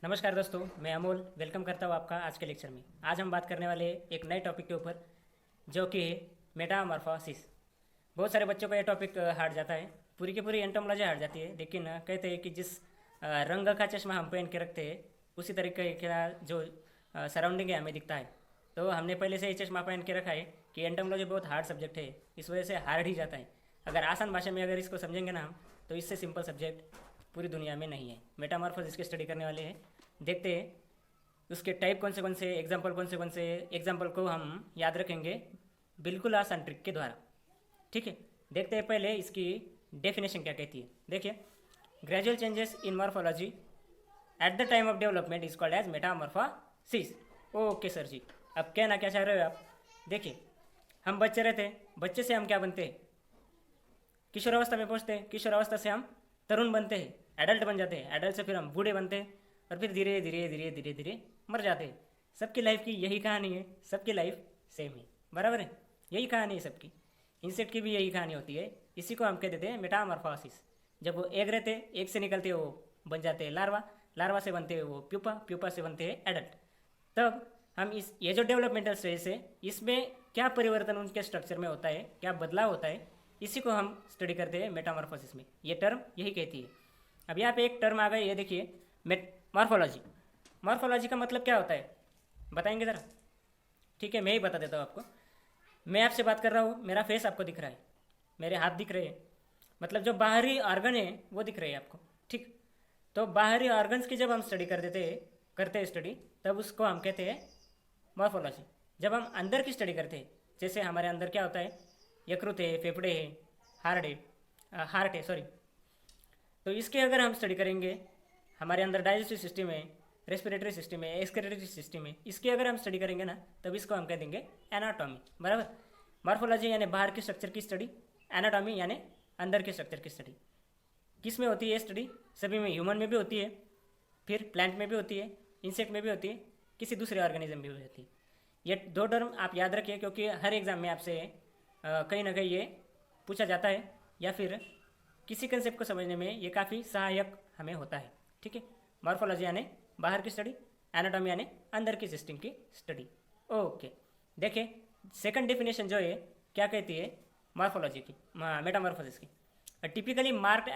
नमस्कार दोस्तों, मैं अमोल वेलकम करता हूँ आपका आज के लेक्चर में। आज हम बात करने वाले एक नए टॉपिक के ऊपर जो कि है मेटामॉर्फोसिस। बहुत सारे बच्चों का ये टॉपिक हार्ड जाता है, पूरी की पूरी एंटोमोलॉजी हार्ड जाती है, लेकिन कहते हैं कि जिस रंग का चश्मा हम पहन के रखते हैं उसी तरीके का जो सराउंडिंग है हमें दिखता है। तो हमने पहले से ही चश्मा पहन के रखा है कि एंटोमोलॉजी बहुत हार्ड सब्जेक्ट है, इस वजह से हार्ड ही जाता है। अगर आसान भाषा में अगर इसको समझेंगे ना हम, तो इससे सिंपल सब्जेक्ट पूरी दुनिया में नहीं है। मेटामॉर्फोसिस की स्टडी करने वाले हैं, देखते हैं उसके टाइप कौन से एग्जाम्पल कौन से एग्जाम्पल को हम याद रखेंगे बिल्कुल आसान ट्रिक के द्वारा। ठीक है, देखते हैं पहले इसकी डेफिनेशन क्या कहती है। देखिए, gradual changes in morphology at the time of development is called as metamorphosis. Okay sir ji, अब कहना क्या चाह रहे हो आप? देखिए, हम बच्चे रहते हैं, बच्चे से हम क्या बनते हैं? किशोरावस्था में पहुंचते हैं, किशोरावस्था से हम तरुण बनते हैं, एडल्ट बन जाते हैं, एडल्ट से फिर हम बूढ़े बनते हैं और फिर धीरे धीरे धीरे धीरे धीरे मर जाते हैं। सबकी लाइफ की यही कहानी है, सबकी लाइफ सेम है, बराबर है? यही कहानी है सबकी। इंसेक्ट की भी यही कहानी होती है, इसी को हम कह देते हैं मेटामॉर्फोसिस। जब वो एग रहते हैं, एग से निकलते हैं वो बन जाते हैं लार्वा, लार्वा से बनते हैं वो प्यूपा, प्यूपा से बनते हैं एडल्ट। तब हम इस ये जो डेवलपमेंटल स्टेज है, इसमें क्या परिवर्तन उनके स्ट्रक्चर में होता है, क्या बदलाव होता है, इसी को हम स्टडी करते हैं मेटामॉर्फोसिस में। ये टर्म यही कहती है। अब यहाँ पे एक टर्म आ गई, ये देखिए, मॉर्फोलॉजी। मॉर्फोलॉजी का मतलब क्या होता है बताएंगे ज़रा? ठीक है, मैं ही बता देता हूँ आपको। मैं आपसे बात कर रहा हूँ, मेरा फेस आपको दिख रहा है, मेरे हाथ दिख रहे हैं, मतलब जो बाहरी ऑर्गन है वो दिख रहे हैं आपको। ठीक, तो बाहरी ऑर्गन्स की जब हम स्टडी करते हैं स्टडी, तब उसको हम कहते हैं मॉर्फोलॉजी। जब हम अंदर की स्टडी करते हैं, जैसे हमारे अंदर क्या होता है, यकृत है, फेफड़े है, हार्ट है सॉरी, तो इसके अगर हम स्टडी करेंगे, हमारे अंदर डाइजेस्टिव सिस्टम है, रेस्पिरेटरी सिस्टम है, एक्सक्रीटरी सिस्टम है, इसकी अगर हम स्टडी करेंगे ना, तब इसको हम कह देंगे एनाटॉमी, बराबर? मॉर्फोलॉजी यानी बाहर के स्ट्रक्चर की स्टडी, एनाटॉमी यानी अंदर के स्ट्रक्चर की स्टडी। किस में होती है ये स्टडी? सभी में, ह्यूमन में भी होती है, फिर प्लांट में भी होती है, इंसेक्ट में भी होती है, किसी दूसरे ऑर्गेनिज्म में भी होती है। ये दो टर्म आप याद रखिए, क्योंकि हर एग्जाम में आपसे कहीं ना कहीं ये पूछा जाता है, या फिर किसी कंसेप्ट को समझने में ये काफ़ी सहायक हमें होता है। ठीक है, मॉर्फोलॉजी यानी बाहर की स्टडी, एनाटॉमी यानी अंदर की सिस्टम की स्टडी। ओके, देखिए सेकंड डेफिनेशन जो है क्या कहती है मॉर्फोलॉजी की, मेटामॉर्फोसिस की। टिपिकली मार्क्ड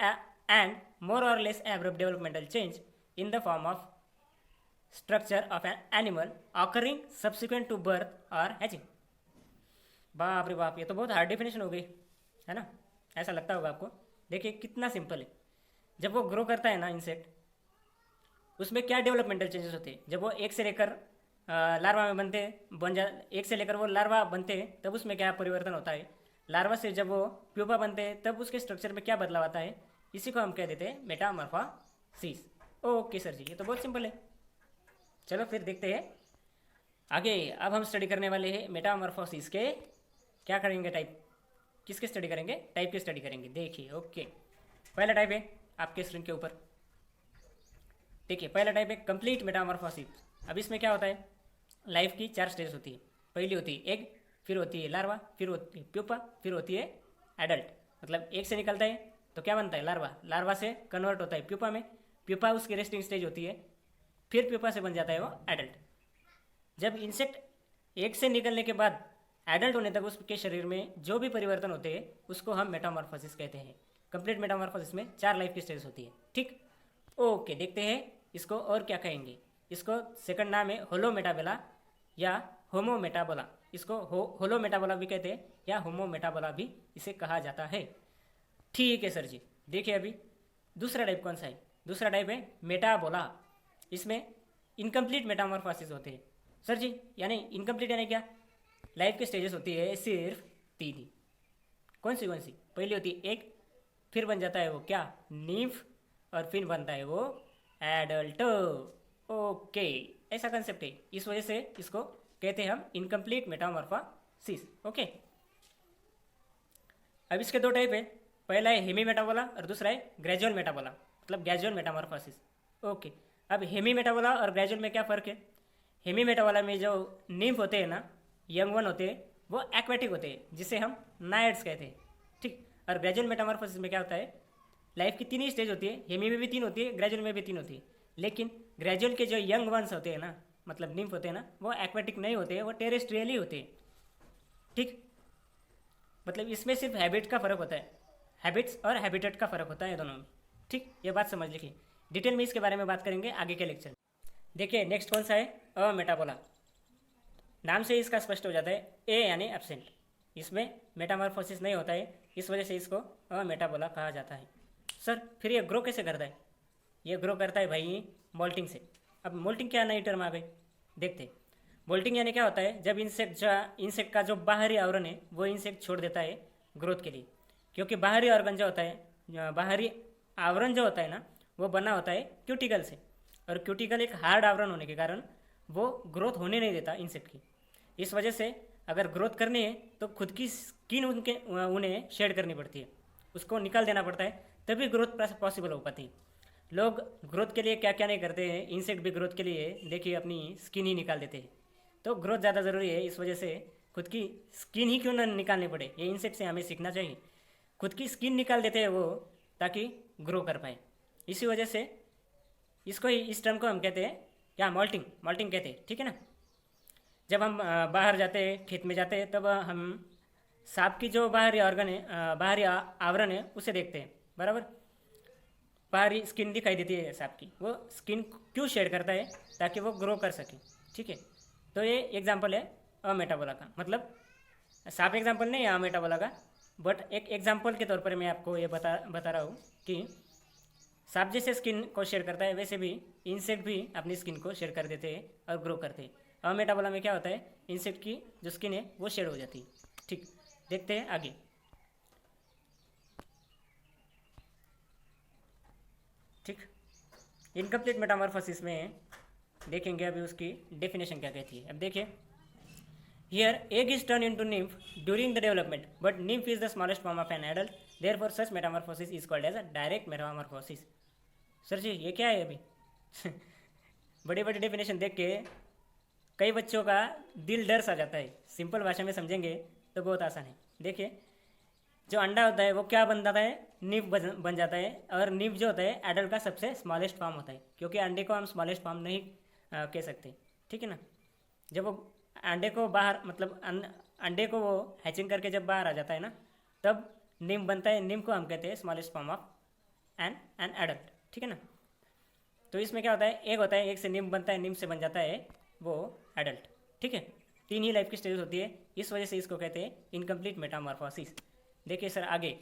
एंड मोर और less abrupt developmental change in the form of structure of an animal occurring subsequent to birth और हैचिंग। बाप रे बाप, ये तो बहुत हार्ड डेफिनेशन हो गई है ना, ऐसा लगता होगा आपको। देखिए कितना सिंपल है। जब वो ग्रो करता है ना इंसेक्ट, उसमें क्या डेवलपमेंटल चेंजेस होते हैं? जब वो एक से लेकर लार्वा में बनते हैं, एक से लेकर वो लार्वा बनते हैं, तब उसमें क्या परिवर्तन होता है? लार्वा से जब वो प्यूपा बनते हैं, तब उसके स्ट्रक्चर में क्या बदलाव आता है? इसी को हम कह देते हैं मेटामॉर्फोसिस। ओके सर जी, ये तो बहुत सिंपल है। चलो फिर देखते हैं आगे। अब हम स्टडी करने वाले हैं मेटामॉर्फोसिस के, क्या करेंगे, टाइप। किसके स्टडी करेंगे? टाइप की स्टडी करेंगे। देखिए, ओके, पहला टाइप है आपके स्क्रीन के ऊपर। देखिए, पहला टाइप है कंप्लीट मेटामॉर्फोसिस। अब इसमें क्या होता है? लाइफ की 4 स्टेज होती है। पहली होती है एग, फिर होती है लार्वा, फिर होती है प्यूपा, फिर होती है एडल्ट। मतलब एग से निकलता है तो क्या बनता है? लार्वा, लार्वा से कन्वर्ट होता है प्यूपा में, प्यूपा उसकी रेस्टिंग स्टेज होती है, फिर प्यूपा से बन जाता है वो एडल्ट। जब इंसेक्ट एग से निकलने के बाद एडल्ट होने तक उसके शरीर में जो भी परिवर्तन होते हैं उसको हम मेटामॉर्फोसिस कहते हैं। कंप्लीट मेटामॉर्फोसिस में 4 लाइफ की स्टेज होती है। ठीक, ओके, देखते हैं इसको और क्या कहेंगे। इसको सेकंड नाम है होलो मेटाबोला या होमो मेटाबोला। इसको होलो मेटाबोला भी कहते हैं या होमो मेटाबोला भी इसे कहा जाता है। ठीक है सर जी, देखिए अभी दूसरा टाइप कौन सा है? दूसरा टाइप है मेटाबोला। इसमें इनकम्प्लीट मेटामॉर्फोसिस होते हैं। सर जी, यानी इनकम्प्लीट यानी क्या? लाइफ की स्टेजेस होती है सिर्फ 3 ही। कौन सी? पहली होती है एग, फिर बन जाता है वो क्या? नीम्फ, और फिर बनता है वो एडल्ट। ओके, ऐसा कंसेप्ट है, इस वजह से इसको कहते हैं हम इनकम्प्लीट मेटामॉर्फोसिस। ओके, अब इसके 2 टाइप है। पहला है हेमी मेटाबोला और दूसरा है ग्रेजुअल मेटाबोला, मतलब ग्रेजुअल मेटामॉर्फोसिस। ओके, अब हेमी मेटाबोला और ग्रेजुअल में क्या फ़र्क है? हेमी मेटाबोला में जो निम्फ होते हैं ना, यंग वन होते हैं, वो एक्वेटिक होते हैं, जिसे हम नाइट्स कहते हैं। ठीक, और ग्रेजुअल मेटामॉर्फोसिस में क्या होता है? लाइफ की 3 ही स्टेज होती है, हेमी में भी 3 होती है, ग्रेजुअल में भी 3 होती है, लेकिन ग्रेजुअल के जो यंग वंस होते हैं ना, मतलब निम्फ होते हैं ना, वो एक्वेटिक नहीं होते, वो टेरेस्ट्रियल ही होते हैं। ठीक, मतलब इसमें सिर्फ हैबिट का फ़र्क होता है, हैबिट्स और हैबिटेट का फ़र्क होता है दोनों में। ठीक, ये बात समझ लीजिए। डिटेल में इसके बारे में बात करेंगे आगे के लेक्चर में। देखिए नेक्स्ट कौन सा है, अमेटाबोला। नाम से इसका स्पष्ट हो जाता है, ए यानी एब्सेंट, इसमें मेटामॉर्फोसिस नहीं होता है, इस वजह से इसको अमेटाबोला कहा जाता है। सर फिर ये ग्रो कैसे करता है? ये ग्रो करता है भाई मोल्टिंग से। अब मोल्टिंग क्या नई टर्म आ गई, देखते। मोल्टिंग यानी क्या होता है, जब इंसेक्ट का जो बाहरी आवरण है वो इंसेक्ट छोड़ देता है ग्रोथ के लिए, क्योंकि बाहरी ऑर्गन जो होता है, बाहरी आवरण जो होता है ना, वो बना होता है क्यूटिकल से, और क्यूटिकल एक हार्ड आवरण होने के कारण वो ग्रोथ होने नहीं देता इंसेक्ट की। इस वजह से अगर ग्रोथ करनी है तो खुद की स्किन उन्हें शेड करनी पड़ती है, उसको निकाल देना पड़ता है, तभी ग्रोथ पॉसिबल हो पाती है। लोग ग्रोथ के लिए क्या क्या नहीं करते हैं, इंसेक्ट भी ग्रोथ के लिए देखिए अपनी स्किन ही निकाल देते हैं। तो ग्रोथ ज़्यादा ज़रूरी है, इस वजह से खुद की स्किन ही क्यों ना निकालनी पड़े, ये इंसेक्ट से हमें सीखना चाहिए। खुद की स्किन निकाल देते हैं वो, ताकि ग्रो कर पाए। इसी वजह से इसको इस टर्म को हम कहते हैं क्या, मॉल्टिंग, मॉल्टिंग कहते हैं। ठीक है ना। जब हम बाहर जाते हैं, खेत में जाते हैं, तब हम सांप की जो बाहरी ऑर्गन है, बाहरी आवरण है, उसे देखते हैं, बराबर। बाहरी स्किन दिखाई देती है सांप की, वो स्किन क्यों शेड करता है, ताकि वो ग्रो कर सके। ठीक है, तो ये एग्जाम्पल है अमेटाबोला का, मतलब सांप एग्जाम्पल नहीं है अमेटाबोला का, बट एक एग्जाम्पल के तौर पर मैं आपको ये बता रहा हूँ कि सांप जैसे स्किन को शेयर करता है, वैसे भी इंसेक्ट भी अपनी स्किन को शेयर कर देते हैं और ग्रो करते हैं। अमेटाबोला में क्या होता है, इंसेक्ट की जो स्किन है वो शेड हो जाती है। ठीक, देखते हैं आगे। ठीक, इनकम्प्लीट मेटामॉर्फोसिस में देखेंगे अभी उसकी डेफिनेशन क्या कहती है। अब देखिए, here egg is turn into nymph during the development, but nymph is the smallest form of an adult, therefore such metamorphosis is called as a direct metamorphosis. Sir ji ये क्या है अभी बड़ी बड़ी डेफिनेशन देख के कई बच्चों का दिल डर सा जाता है। सिंपल भाषा में समझेंगे तो बहुत आसान है। देखिए, जो अंडा होता है वो क्या बन जाता है, निम्फ बन जाता है, और निम्फ जो होता है एडल्ट का सबसे स्मॉलेस्ट फॉर्म होता है, क्योंकि अंडे को हम स्मॉलेस्ट फॉर्म नहीं कह सकते। ठीक है ना। जब वो अंडे को बाहर, मतलब अंडे को वो हैचिंग करके जब बाहर आ जाता है ना, तब निम्फ बनता है। निम्फ को हम कहते हैं smallest form of an adult. ठीक है ना। तो इसमें क्या होता है, एक होता है, एक से निम्फ बनता है, निम्फ से बन जाता है वो एडल्ट। ठीक है, 3 ही लाइफ की स्टेज होती है, इस वजह से इसको कहते हैं इनकम्प्लीट मेटामॉर्फोसिस। देखिए सर आगे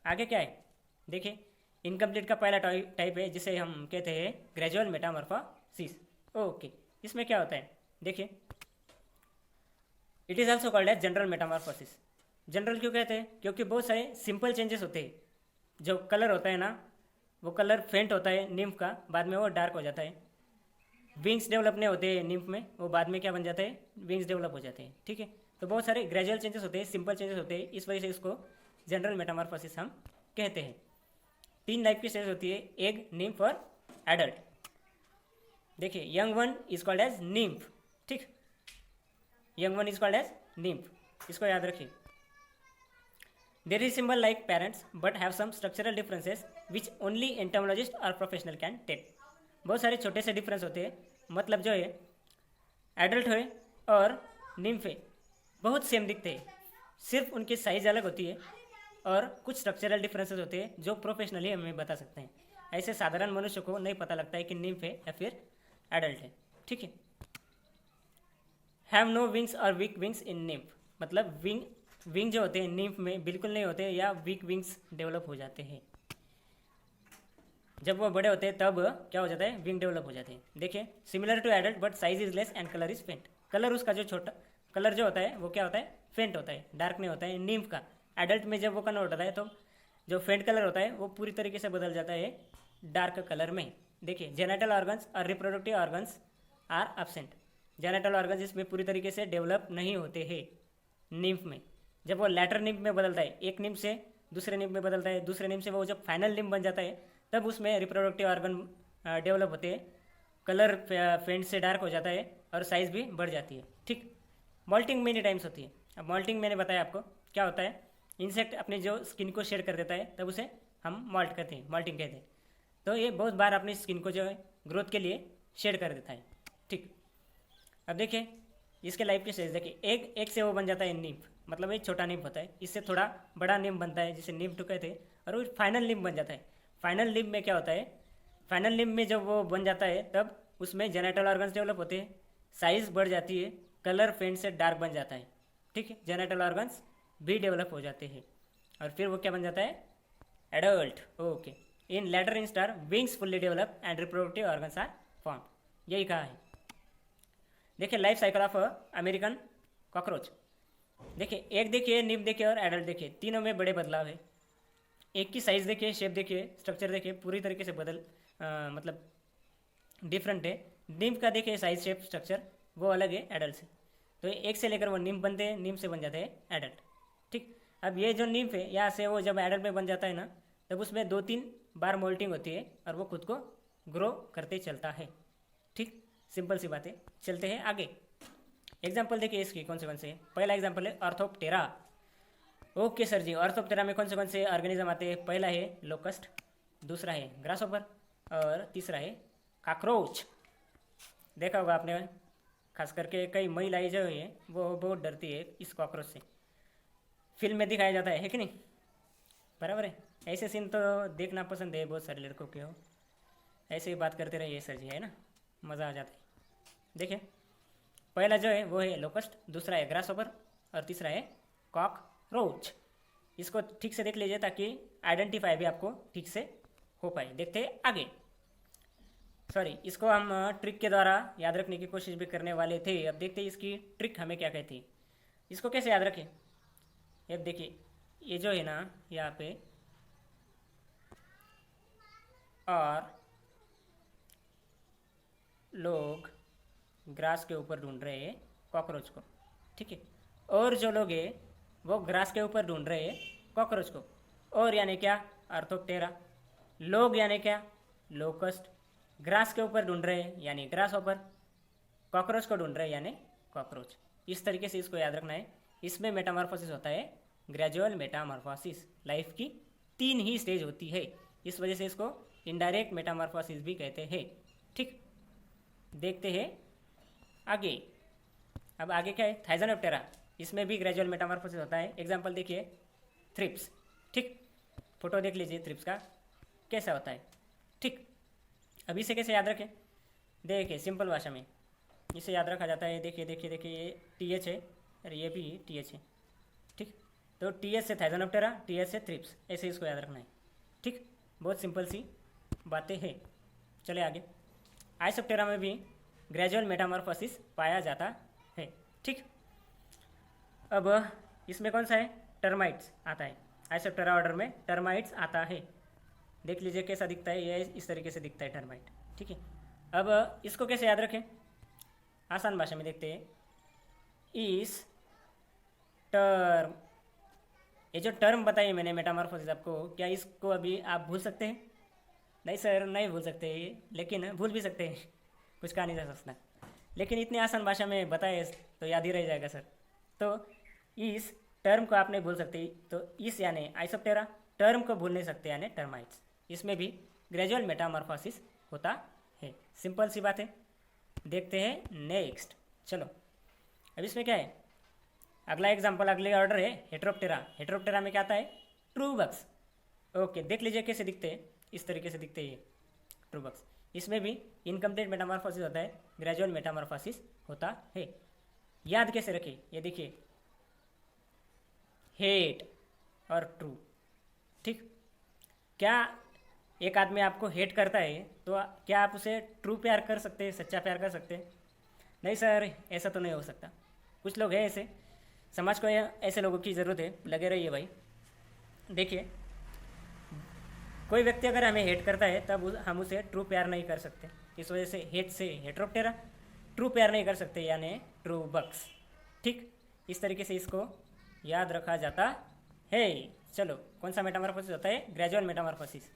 आगे क्या है, देखिए इनकम्प्लीट का पहला टाइप है जिसे हम कहते हैं ग्रेजुअल मेटामॉर्फोसिस। ओके, इसमें क्या होता है, देखिए it is also called as general metamorphosis. General क्यों कहते हैं, क्योंकि बहुत सारे सिंपल चेंजेस होते हैं। जो कलर होता है ना, वो कलर फेंट होता है निम्फ का, बाद में वो डार्क हो जाता है। विंग्स डेवलप नहीं होते निम्फ में, वो बाद में क्या बन जाता है, विंग्स डेवलप हो जाते हैं। ठीक है, तो बहुत सारे ग्रेजुअल चेंजेस होते हैं, सिंपल चेंजेस होते हैं, इस वजह से इसको जनरल मेटामॉर्फोसिस हम कहते हैं। 3 लाइफ की स्टेज होती है, एग, निम्फ और एडल्ट। देखिए young one is called as nymph. ठीक, young one is called as nymph, इसको याद रखिए। There is similar like parents but have some structural differences which only entomologist और प्रोफेशनल कैन टेक। बहुत सारे छोटे से डिफरेंस होते हैं, मतलब जो है एडल्ट है और निम्फ है बहुत सेम दिखते हैं, सिर्फ उनकी साइज अलग होती है और कुछ स्ट्रक्चरल डिफरेंसेस होते हैं जो प्रोफेशनली हमें बता सकते हैं। ऐसे साधारण मनुष्य को नहीं पता लगता है कि निम्फ है या फिर एडल्ट है। ठीक है, हैव नो विंग्स और वीक विंग्स इन निम्फ, मतलब विंग जो होते हैं निम्फ में बिल्कुल नहीं होते, या वीक विंग्स डेवलप हो जाते हैं। जब वो बड़े होते हैं तब क्या हो जाता है, विंग डेवलप हो जाते हैं। देखिए similar to adult but size is less and colour is faint. Colour उसका जो छोटा कलर जो होता है वो क्या होता है, फेंट होता है, डार्क नहीं होता है निम्फ का। एडल्ट में जब वो कन्वर्ट होता है तो जो फेंट कलर होता है वो पूरी तरीके से बदल जाता है डार्क कलर में। देखिए जेनेटल ऑर्गन्स और reproductive organs are absent. Genital organs इसमें पूरी तरीके से डेवलप नहीं होते हैं निम्फ में। जब वो लैटर निम्फ में बदलता है, एक निम्फ से दूसरे निम्फ में बदलता है, दूसरे निम्फ से वो जब फाइनल निम्फ बन जाता है, तब उसमें रिप्रोडक्टिव ऑर्गन डेवलप होते हैं, कलर फेंट से डार्क हो जाता है और साइज़ भी बढ़ जाती है। ठीक, मॉल्टिंग मेनी टाइम्स होती है। अब मॉल्टिंग मैंने बताया आपको क्या होता है, इंसेक्ट अपने जो स्किन को शेड कर देता है तब उसे हम मॉल्ट कहते हैं, मॉल्टिंग कहते हैं। तो ये बहुत बार अपनी स्किन को जो है ग्रोथ के लिए शेड कर देता है। ठीक, अब देखिए इसके लाइफ के स्टेज देखिए, एक से वो बन जाता है निम्फ, मतलब एक छोटा निम्फ होता है, इससे थोड़ा बड़ा निम्फ बनता है जिसे निम्फ टू कहते हैं, और वो फाइनल निम्फ बन जाता है। फाइनल निम्फ में क्या होता है, फाइनल निम्फ में जब वो बन जाता है तब उसमें जेनेटल ऑर्गन्स डेवलप होते हैं, साइज बढ़ जाती है, कलर फेंट से डार्क बन जाता है। ठीक है, जेनेटल ऑर्गन्स भी डेवलप हो जाते हैं, और फिर वो क्या बन जाता है, adult. Okay, in later instar wings fully develop and reproductive organs are form, यही कहा है। देखिए life cycle of American cockroach, देखिए एक देखिए, निम्फ देखिए और एडल्ट देखिए, तीनों में बड़े बदलाव है। एक की साइज़ देखिए, शेप देखिए, स्ट्रक्चर देखिए, पूरी तरीके से मतलब डिफरेंट है। निम्फ का देखिए साइज शेप स्ट्रक्चर वो अलग है एडल्ट से, तो एक से लेकर वो निम्फ बनते हैं, निम्फ से बन जाते हैं एडल्ट। ठीक, अब ये जो निम्फ है यहाँ से वो जब एडल्ट में बन जाता है ना, तब उसमें 2-3 बार मोल्टिंग होती है और वो खुद को ग्रो करते चलता है। ठीक, सिंपल सी बात है, चलते हैं आगे। एग्जाम्पल देखिए इसकी कौन से हैं। पहला एग्जाम्पल है ऑर्थोप्टेरा। ओके सर जी, ऑर्थोप्टेरा में कौन से ऑर्गेनिज्म आते हैं, पहला है लोकस्ट, दूसरा है ग्रासहोपर और तीसरा है कॉकरोच। देखा होगा आपने, खास करके कई महिलाएं जो है वो बहुत डरती है इस कॉकरोच से, फिल्म में दिखाया जाता है कि नहीं, बराबर है। ऐसे सीन तो देखना पसंद है बहुत सारे लड़कों के, हो ऐसे ही बात करते रहिए सर जी, है ना, मज़ा आ जाता है। देखिए पहला जो है वो है लोकस्ट, दूसरा है ग्रासहोपर और तीसरा है कॉकरोच। इसको ठीक से देख लीजिए ताकि आइडेंटिफाई भी आपको ठीक से हो पाए। देखते हैं आगे। सॉरी, इसको हम ट्रिक के द्वारा याद रखने की कोशिश भी करने वाले थे। अब देखते हैं इसकी ट्रिक हमें क्या कहती है, इसको कैसे याद रखें। अब देखिए ये जो है ना यहाँ पे, और लोग ग्रास के ऊपर ढूंढ रहे हैं कॉकरोच को, ठीक है, और जो लोग हैं वो ग्रास के ऊपर ढूंढ रहे हैं कॉकरोच को। और यानी क्या, ऑर्थोप्टेरा। लोग यानी क्या, लोकस्ट। ग्रास के ऊपर ढूंढ रहे हैं यानी ग्रास ऊपर, कॉकरोच को ढूंढ रहे हैं यानी कॉकरोच। इस तरीके से इसको याद रखना है। इसमें मेटामॉर्फोसिस होता है, ग्रेजुअल मेटामॉर्फोसिस। लाइफ की 3 ही स्टेज होती है, इस वजह से इसको इनडायरेक्ट मेटामॉर्फोसिस भी कहते हैं। ठीक, देखते हैं आगे। अब आगे क्या है, थाइजोनेप्टेरा। इसमें भी ग्रेजुअल मेटामॉर्फोसिस होता है। एग्जाम्पल देखिए थ्रिप्स। ठीक, फोटो देख लीजिए थ्रिप्स का कैसा होता है। ठीक, अब इसे कैसे याद रखें, देखिए सिंपल भाषा में इसे याद रखा जाता है। देखिए देखिए देखिए, ये TH है और ये भी TH है। ठीक, तो TH से थाइजोनेप्टेरा, TH से थ्रिप्स, ऐसे इसको याद रखना है। ठीक, बहुत सिंपल सी बातें हैं। चले आगे। आइसोप्टेरा में भी ग्रेजुअल मेटामॉर्फोसिस पाया जाता है। ठीक, अब इसमें कौन सा है, टर्माइट्स आता है। आइसोप्टेरा ऑर्डर में टर्माइट्स आता है। देख लीजिए कैसा दिखता है, ये इस तरीके से दिखता है टर्माइट। ठीक है, अब इसको कैसे याद रखें, आसान भाषा में देखते हैं। इस टर्म, ये जो टर्म बताई मैंने मेटामॉर्फोसिस आपको, क्या इसको अभी आप भूल सकते हैं? नहीं सर, नहीं भूल सकते ये, लेकिन भूल भी सकते हैं, कुछ कहा नहीं जा सकता, लेकिन इतनी आसान भाषा में बताए तो याद ही रह जाएगा सर। तो इस टर्म को आप नहीं भूल सकते, तो इस यानी आइसोप्टेरा, टर्म को भूल नहीं सकते यानी टर्माइट्स। इसमें भी ग्रेजुअल मेटामॉर्फोसिस होता है। सिंपल सी बात है। देखते हैं नेक्स्ट। चलो, अब इसमें क्या है, अगला एग्जांपल, अगले ऑर्डर है हेटेरोप्टेरा। हेटेरोप्टेरा में क्या आता है, ट्रू बक्स। ओके, देख लीजिए कैसे दिखते हैं, इस तरीके से दिखते हैं ये ट्रू बक्स। इसमें भी इनकम्प्लीट मेटामॉर्फोसिस होता है, ग्रेजुअल मेटामॉर्फोसिस होता है। याद कैसे रखें, ये देखिए हेट और ट्रू। ठीक, क्या एक आदमी आपको हेट करता है तो क्या आप उसे ट्रू प्यार कर सकते हैं, सच्चा प्यार कर सकते हैं? नहीं सर, ऐसा तो नहीं हो सकता। कुछ लोग हैं ऐसे, समाज को ऐसे लोगों की ज़रूरत है, लगे रहिए भाई। देखिए कोई व्यक्ति अगर हमें हेट करता है तब हम उसे ट्रू प्यार नहीं कर सकते, इस वजह से हेट से हेटेरोप्टेरा, ट्रू प्यार नहीं कर सकते यानी ट्रू बक्स। ठीक, इस तरीके से इसको याद रखा जाता है। चलो, कौन सा मेटामॉर्फोसिस होता है, ग्रेजुअल मेटामॉर्फोसिस।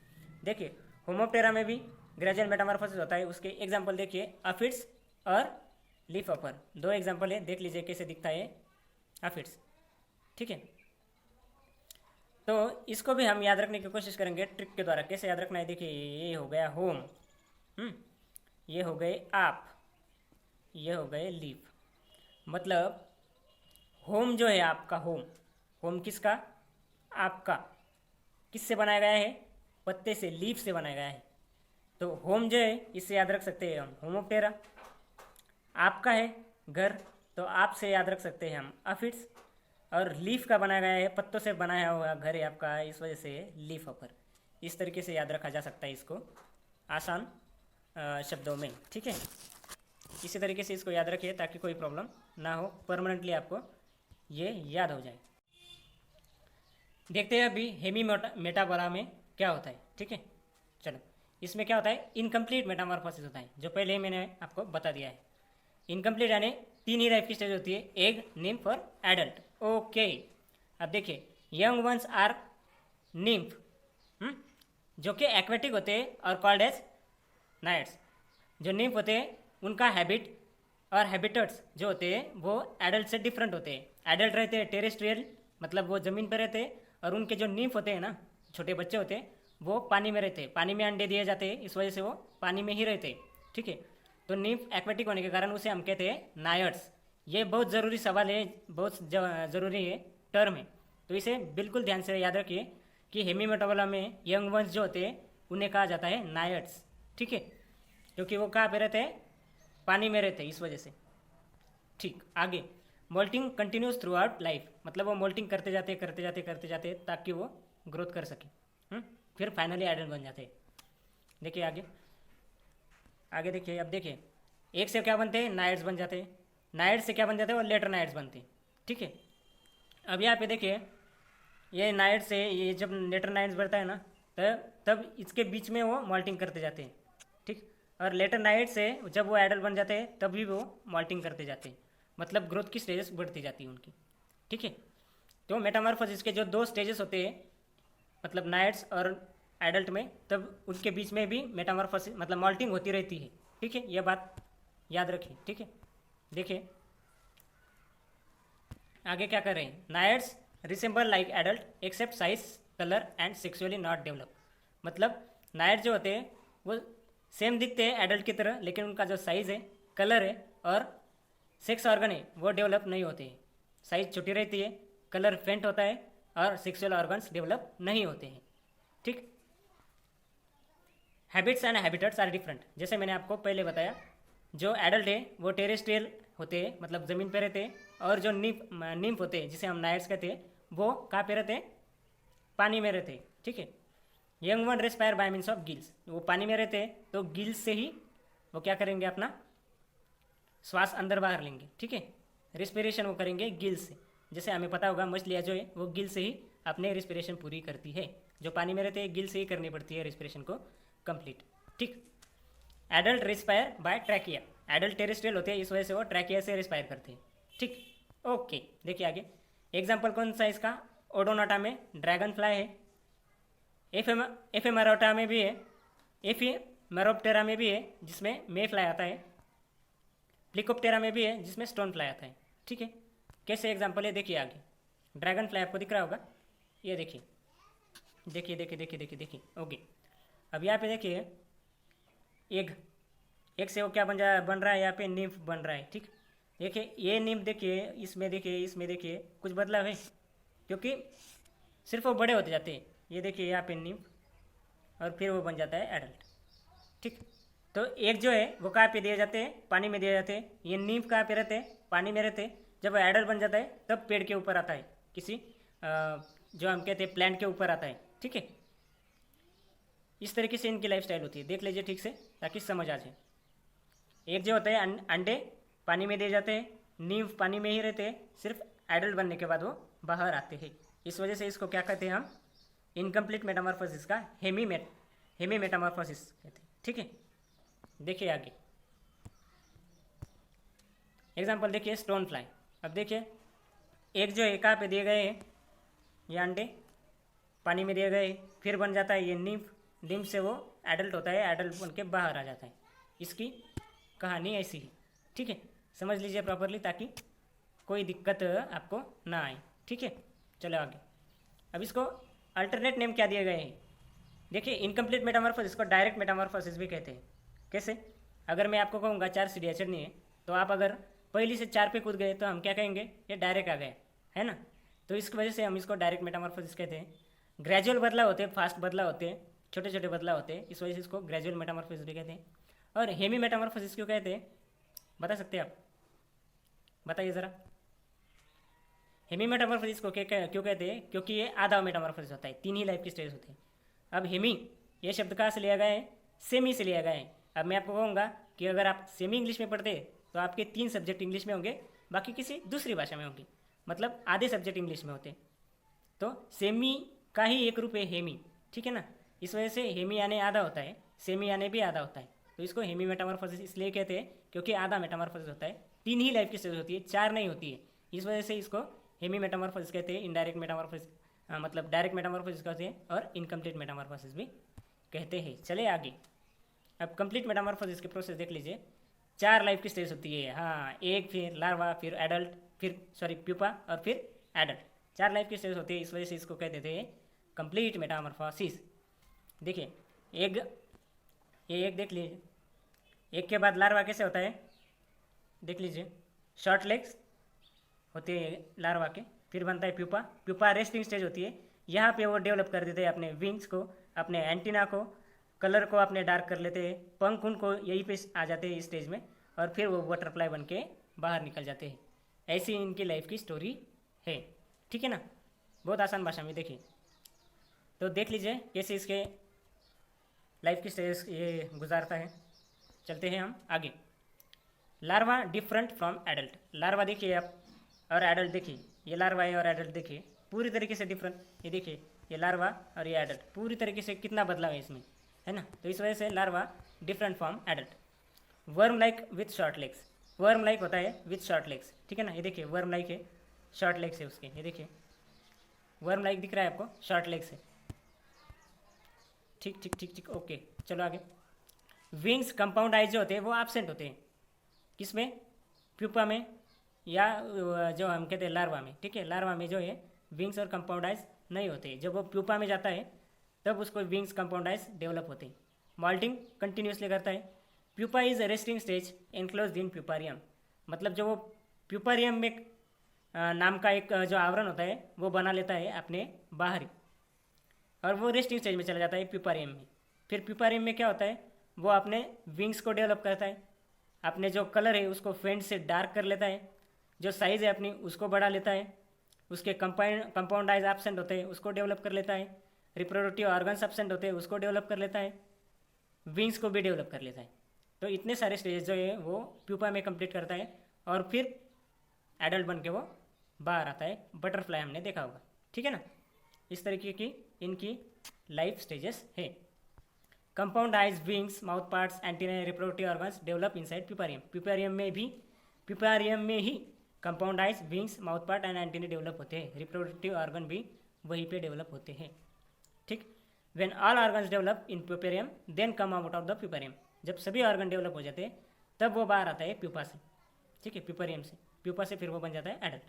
देखिए होमोप्टेरा में भी ग्रेजुअल मेटामॉर्फोसिस होता है। उसके एग्जाम्पल देखिए अफिड्स और लीफ हॉपर, 2 एग्जाम्पल है, देख लीजिए कैसे दिखता है अफिड्स। ठीक है, तो इसको भी हम याद रखने की कोशिश करेंगे ट्रिक के द्वारा। कैसे याद रखना है, देखिए ये हो गया होम, ये हो गए आप, ये हो गए लीव। मतलब होम जो है आपका, होम, होम किसका? आपका। किससे बनाया गया है? पत्ते से, लीफ से बनाया गया है। तो होम जो है इससे याद रख सकते हैं हम होमोप्टेरा। आपका है घर, तो आप से याद रख सकते हैं हम अफिड्स। और लीफ का बनाया गया है, पत्तों से बनाया हुआ घर है आपका, इस वजह से लीफ अपर। इस तरीके से याद रखा जा सकता है इसको आसान शब्दों में, ठीक है। इसी तरीके से इसको याद रखिए ताकि कोई प्रॉब्लम ना हो, परमानेंटली आपको ये याद हो जाए। देखते हैं अभी हेमी मेटाबोला में क्या होता है, ठीक है। चलो, इसमें क्या होता है? इनकम्प्लीट मेटामॉर्फोसिस होता है, जो पहले ही मैंने आपको बता दिया है। इनकम्प्लीट यानी 3 ही टाइप की स्टेज होती है, एग, निम्फ और एडल्ट। ओके, अब देखिए, यंग वंस आर निम्फ, जो कि एक्वेटिक होते हैं और कॉल्ड एज नाइट्स। जो निम्फ होते हैं उनका हैबिट और हैबिटेट्स जो होते हैं वो एडल्ट से डिफरेंट होते हैं। एडल्ट रहते हैं टेरेस्ट्रियल, मतलब वो ज़मीन पर रहते हैं, और उनके जो निम्फ होते हैं ना, छोटे बच्चे होते हैं, वो पानी में रहते हैं। पानी में अंडे दिए जाते हैं, इस वजह से वो पानी में ही रहते हैं, ठीक है। तो निम्फ एक्वेटिक होने के कारण उसे हम कहते हैं नायट्स। ये बहुत ज़रूरी सवाल है, बहुत ज़रूरी है, टर्म है, तो इसे बिल्कुल ध्यान से याद रखिए कि हेमीमेटाबोला में यंग वंस जो होते हैं उन्हें कहा जाता है नायट्स, ठीक है, क्योंकि वो कहाँ पे रहते हैं? पानी में रहते हैं, इस वजह से। ठीक, आगे, moulting continues throughout life, मतलब वो मोल्टिंग करते जाते करते जाते करते जाते ताकि वो ग्रोथ कर सके, फिर फाइनली एडल्ट बन जाते हैं। देखिए आगे, आगे देखिए, अब देखिए, एक से क्या बनते हैं? नाइट्स बन जाते हैं। नाइट्स से क्या बन जाते हैं? वो लेटर नाइट्स बनते हैं, ठीक है। अब यहाँ पे देखिए, ये नाइट से ये जब लेटर नाइट्स बढ़ता है ना, तब इसके बीच में वो मॉल्टिंग करते जाते हैं, ठीक। और लेटर नाइट से जब वो एडल्ट बन जाते हैं तब भी वो मॉल्टिंग करते जाते हैं, मतलब ग्रोथ की स्टेजेस बढ़ती जाती है उनकी, ठीक है। तो मेटामॉर्फोसिस के जो 2 स्टेजेस होते हैं, मतलब नाइट्स और एडल्ट में, तब उनके बीच में भी मेटामॉर्फोसिस मतलब मॉल्टिंग होती रहती है, ठीक है। यह बात याद रखिए, ठीक है। देखिए आगे क्या कर रहे हैं? Nymphs resemble like adult except size, colour and sexually not develop. मतलब नाइट जो होते हैं वो सेम दिखते हैं एडल्ट की तरह, लेकिन उनका जो साइज़ है, कलर है और सेक्स ऑर्गन है वो डेवलप नहीं होते हैं। साइज़ छोटी रहती है, कलर फेंट होता है और सेक्सुअल ऑर्गन्स डेवलप नहीं होते हैं, ठीक। Habits and habitats are different, जैसे मैंने आपको पहले बताया, जो एडल्ट है वो टेरेस्ट्रियल होते हैं, मतलब ज़मीन पे रहते हैं, और जो निम्फ होते हैं जिसे हम नाइट्स कहते हैं, वो कहाँ पे रहते हैं? पानी में रहते हैं, ठीक है। Young one respire bye means of gills, वो पानी में रहते हैं तो गिल्स से ही वो क्या करेंगे? अपना श्वास अंदर बाहर लेंगे, ठीक है। रिस्पिरेशन वो करेंगे गिल्स से, जैसे हमें पता होगा मछलियाँ जो है वो गिल से ही अपने रिस्पिरेशन पूरी करती है। जो पानी में रहते हैं गिल से ही करनी पड़ती है रिस्पिरेशन को कंप्लीट, ठीक। Adult respire by trachea, adult terrestrial होते हैं, इस वजह से वो ट्रैकिया से रिस्पायर करते हैं, ठीक। ओके, देखिए आगे, एग्जाम्पल कौन सा इसका? ओडोनाटा में ड्रैगन फ्लाई है, एफेमेरोटा में भी है, एफिमेरोप्टेरा में भी है जिसमें मे फ्लाई आता है, प्लिकोप्टेरा में भी है जिसमें स्टोन फ्लाई आता है, ठीक है। कैसे एग्जाम्पल है? देखिए आगे, ड्रैगन फ्लाई आपको दिख रहा होगा, ये देखिए, देखिए देखिए देखिए देखिए देखिए, ओके। अब यहाँ पे देखिए एग से वो क्या बन रहा है? यहाँ पे निम्फ बन रहा है, ठीक। देखिए ये निम्फ, देखिए इसमें, देखिए इसमें, देखिए कुछ बदलाव है, क्योंकि सिर्फ वो बड़े होते जाते हैं। ये देखिए यहाँ पे निम्फ, और फिर वो बन जाता है एडल्ट, ठीक। तो एक जो है वो कहाँ पे दिए जाते हैं? पानी में दिए जाते हैं। ये निम्फ कहाँ पे रहते हैं? पानी में रहते हैं। जब एडल्ट बन जाता है तब पेड़ के ऊपर आता है, किसी जो हम कहते हैं प्लांट के ऊपर आता है, ठीक है। इस तरीके से इनकी लाइफ स्टाइल होती है, देख लीजिए ठीक से ताकि समझ आ जाए। एक जो होता है अंडे पानी में दिए जाते हैं, नींव पानी में ही रहते हैं, सिर्फ एडल्ट बनने के बाद वो बाहर आते हैं। इस वजह से इसको क्या कहते हैं हम? इनकम्प्लीट मेटामॉर्फोसिस का हेमी मेटामॉर्फोसिस कहते हैं, ठीक है। देखिए आगे एग्जाम्पल देखिए, स्टोन फ्लाई। अब देखिए एक जो है कहाँ पे दिए गए हैं? ये अंडे पानी में दिए गए, फिर बन जाता है ये नींव से वो एडल्ट होता है, एडल्ट बन के बाहर आ जाता है। इसकी कहानी ऐसी है, ठीक है। समझ लीजिए प्रॉपरली ताकि कोई दिक्कत आपको ना आए, ठीक है। चलो आगे, अब इसको अल्टरनेट नेम क्या दिए गए हैं? देखिए इनकम्प्लीट मेटामॉर्फोसिस को डायरेक्ट मेटामॉर्फोसिस भी कहते हैं। कैसे? अगर मैं आपको कहूँगा 4 सीढ़ियाँ चढ़नी है, तो आप अगर पहली से 4 पे कूद गए तो हम क्या कहेंगे, ये डायरेक्ट आ गए, है ना। तो इस वजह से हम इसको डायरेक्ट मेटामॉर्फोसिस कहते हैं। ग्रेजुअल बदलाव होते हैं, फास्ट बदलाव होते हैं, छोटे छोटे बदलाव होते हैं, इस वजह से इसको ग्रेजुअल मेटामॉर्फोसिस भी कहते हैं। और हेमी मेटामॉर्फोसिस क्यों कहते हैं, बता सकते हैं आप, बताइए ज़रा। हेमी मेटामॉर्फोसिस को क्यों कहते हैं, क्योंकि ये आधा मेटामॉर्फोसिस होता है, 3 ही लाइफ के स्टेज होते हैं। अब हेमी ये शब्द कहाँ से लिया गया है, सेमी से लिया गया है। अब मैं आपको कहूँगा कि अगर आप सेमी इंग्लिश में पढ़ते तो आपके 3 सब्जेक्ट इंग्लिश में होंगे, बाकी किसी दूसरी भाषा में होंगे, मतलब आधे सब्जेक्ट इंग्लिश में होते। तो सेमी का ही एक रूप है हेमी, ठीक है ना। इस वजह से हेमी यानी आधा होता है, सेमी यानी भी आधा होता है। तो इसको हेमी मेटामॉर्फोसिस इसलिए कहते हैं क्योंकि आधा मेटामॉर्फोसिस होता है, 3 ही लाइफ की स्टेज होती है, 4 नहीं होती है। इस वजह से इसको हेमी मेटामॉर्फोसिस कहते हैं। इनडायरेक्ट मेटामॉर्फोसिस मतलब डायरेक्ट मेटामॉर्फोसिस कहते हैं, और इनकम्प्लीट मेटामॉर्फोसिस भी कहते हैं। चले आगे, अब कंप्लीट मेटामॉर्फोसिस की प्रोसेस देख लीजिए। 4 लाइफ की स्टेज होती है, हाँ, एक, फिर लार्वा, फिर एडल्ट, फिर प्यूपा और फिर एडल्ट। 4 लाइफ की स्टेज होती है, इस वजह से इसको कहते थे कंप्लीट मेटामॉर्फोसिस। देखिए एक देख लीजिए, एक के बाद लार्वा कैसे होता है, देख लीजिए। शॉर्ट लेग्स होते हैं लार्वा के, फिर बनता है प्यूपा। प्यूपा रेस्टिंग स्टेज होती है, यहाँ पे वो डेवलप कर देते हैं अपने विंग्स को, अपने एंटीना को, कलर को अपने डार्क कर लेते हैं, पंख उनको यहीं पे आ जाते हैं इस स्टेज में, और फिर वो बटरफ्लाई बन के बाहर निकल जाते हैं। ऐसी इनकी लाइफ की स्टोरी है, ठीक है ना। बहुत आसान भाषा में देखिए, तो देख लीजिए कैसे इसके लाइफ की स्टेज ये गुजारता है। चलते हैं हम आगे। Larva different from adult, larva देखिए आप, और एडल्ट देखिए, ये लार्वा है और एडल्ट देखिए, पूरी तरीके से डिफरेंट। ये देखिए, ये लार्वा और ये एडल्ट, पूरी तरीके से कितना बदलाव है इसमें, है ना। तो इस वजह से larva different from adult. Worm like with short legs, worm like होता है विथ शॉर्ट लेग्स, ठीक है ना। ये देखिए वर्म लाइक है, शॉर्ट लेग्स है उसके, ये देखिए वर्म लाइक दिख रहा है आपको, शॉर्ट लेग्स है। ठीक ठीक ठीक ठीक, ओके, चलो आगे। विंग्स कंपाउंड आइज जो होते हैं वो एब्सेंट होते हैं, किसमें, प्यूपा में, या जो हम कहते हैं लार्वा में, ठीक है। लार्वा में जो है विंग्स और कंपाउंड आइज नहीं होते, जब वो प्यूपा में जाता है तब उसको विंग्स कंपाउंड आइज डेवलप होते हैं। मॉल्टिंग कंटिन्यूसली करता है। Pupa is resting stage enclosed in puparium, मतलब जो वो प्यूपारियम में नाम का एक जो आवरण होता है वो बना लेता है अपने बाहरी, और वो रेस्टिंग स्टेज में चला जाता है प्यूपारियम में। फिर प्यूपारियम में क्या होता है, वो अपने विंग्स को डेवलप करता है, अपने जो कलर है उसको फेंट से डार्क कर लेता है, जो साइज़ है अपनी उसको बढ़ा लेता है, उसके कंपाउंड आइज एब्सेंट होते हैं उसको डेवलप कर लेता है, रिप्रोडक्टिव ऑर्गन्स एब्सेंट होते हैं उसको डेवलप कर लेता है, विंग्स को भी डेवलप कर लेता है। तो इतने सारे स्टेज जो है वो प्यूपा में कंप्लीट करता है, और फिर एडल्ट बन के वो बाहर आता है। बटरफ्लाई हमने देखा होगा, ठीक है ना। इस तरीके की इनकी लाइफ स्टेजेस है। Compound eyes, wings, mouth parts, antenna, reproductive organs develop inside puparium. Puparium में ही compound eyes, wings, mouth part and antenna develop होते हैं। रिप्रोडक्टिव ऑर्गन भी वहीं पे डेवलप होते हैं, ठीक। When all organs develop in puparium then come out of the puparium, जब सभी ऑर्गन डेवलप हो जाते हैं तब वो बाहर आता है प्यूपा से, ठीक है, प्यूपेरियम से। प्यूपा से फिर वो बन जाता है adult.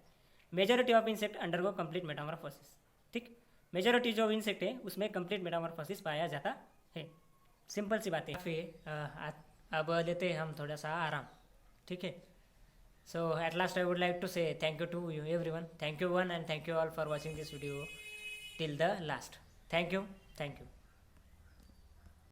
Majority of insect undergo complete Metamorphosis, ठीक। मेजॉरिटी जो इंसेक्ट है उसमें कंप्लीट मेटामॉर्फोसिस पाया जाता है। सिंपल सी बात है। फिर अब लेते हैं हम थोड़ा सा आराम, ठीक है। So at last I would like to say thank you to you everyone. Thank you one and thank you all for watching this video till the last. Thank you.